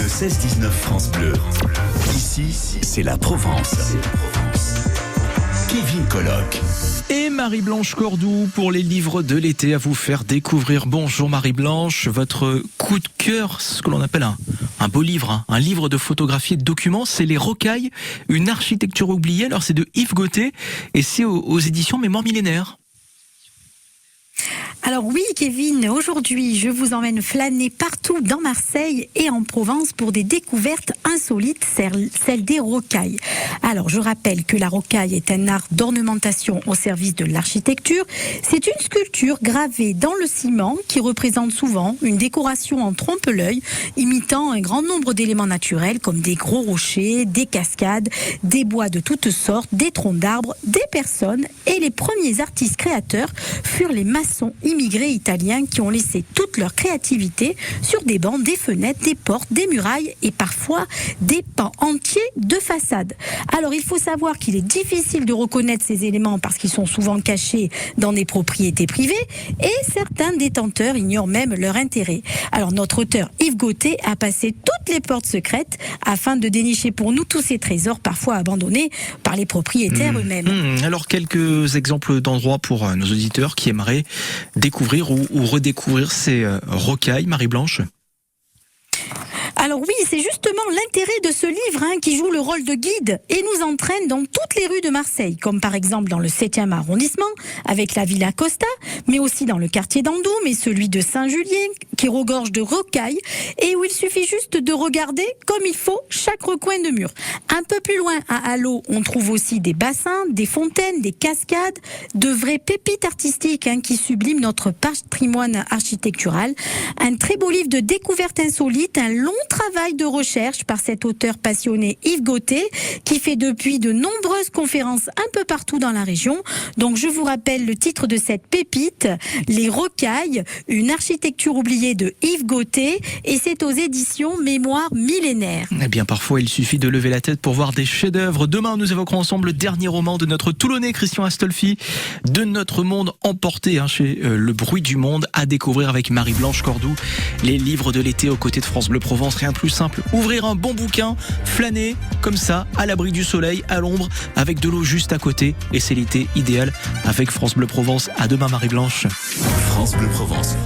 16-19 France Bleu. Ici, c'est la Provence. Kevin Colloque. Et Marie-Blanche Cordoue pour les livres de l'été à vous faire découvrir. Bonjour Marie-Blanche, votre coup de cœur, ce que l'on appelle un beau livre, un livre de photographie et de documents, c'est Les Rocailles, une architecture oubliée. Alors c'est de Yves Gauthier et c'est aux éditions Mémoire Millénaire. Alors oui Kevin, aujourd'hui je vous emmène flâner partout dans Marseille et en Provence pour des découvertes insolites, celles des rocailles. Alors je rappelle que la rocaille est un art d'ornementation au service de l'architecture. C'est une sculpture gravée dans le ciment qui représente souvent une décoration en trompe-l'œil, imitant un grand nombre d'éléments naturels comme des gros rochers, des cascades, des bois de toutes sortes, des troncs d'arbres, des personnes, et les premiers artistes créateurs furent les maçons immigrés italiens qui ont laissé toute leur créativité sur des bancs, des fenêtres, des portes, des murailles et parfois des pans entiers de façade. Alors il faut savoir qu'il est difficile de reconnaître ces éléments parce qu'ils sont souvent cachés dans des propriétés privées et certains détenteurs ignorent même leur intérêt. Alors notre auteur Yves Gauthier a passé toutes les portes secrètes afin de dénicher pour nous tous ces trésors parfois abandonnés par les propriétaires eux-mêmes. Alors quelques exemples d'endroits pour nos auditeurs qui aimeraient découvrir ou redécouvrir ces rocailles, Marie-Blanche? Alors oui, c'est justement l'intérêt de ce livre qui joue le rôle de guide et nous entraîne dans toutes les rues de Marseille, comme par exemple dans le 7e arrondissement avec la Villa Costa, mais aussi dans le quartier d'Andoum et celui de Saint-Julien qui regorge de rocailles et où il suffit juste de regarder comme il faut chaque recoin de mur. Un peu plus loin à Allo, on trouve aussi des bassins, des fontaines, des cascades, de vraies pépites artistiques qui subliment notre patrimoine architectural. Un très beau livre de découvertes insolites, un long travail de recherche par cet auteur passionné Yves Gauthier qui fait depuis de nombreuses conférences un peu partout dans la région. Donc je vous rappelle le titre de cette pépite, Les Rocailles, une architecture oubliée de Yves Gauthier, et c'est aux éditions Mémoire Millénaire. Eh bien parfois il suffit de lever la tête pour voir des chefs-d'œuvre. Demain nous évoquerons ensemble le dernier roman de notre Toulonnais Christian Astolfi, De notre monde emporté chez Le Bruit du Monde, à découvrir avec Marie-Blanche Cordoue. Les livres de l'été aux côtés de France Bleu Provence. Rien de plus simple, ouvrir un bon bouquin, flâner comme ça, à l'abri du soleil, à l'ombre, avec de l'eau juste à côté, et c'est l'été idéal avec France Bleu Provence. À demain Marie-Blanche. France Bleu Provence.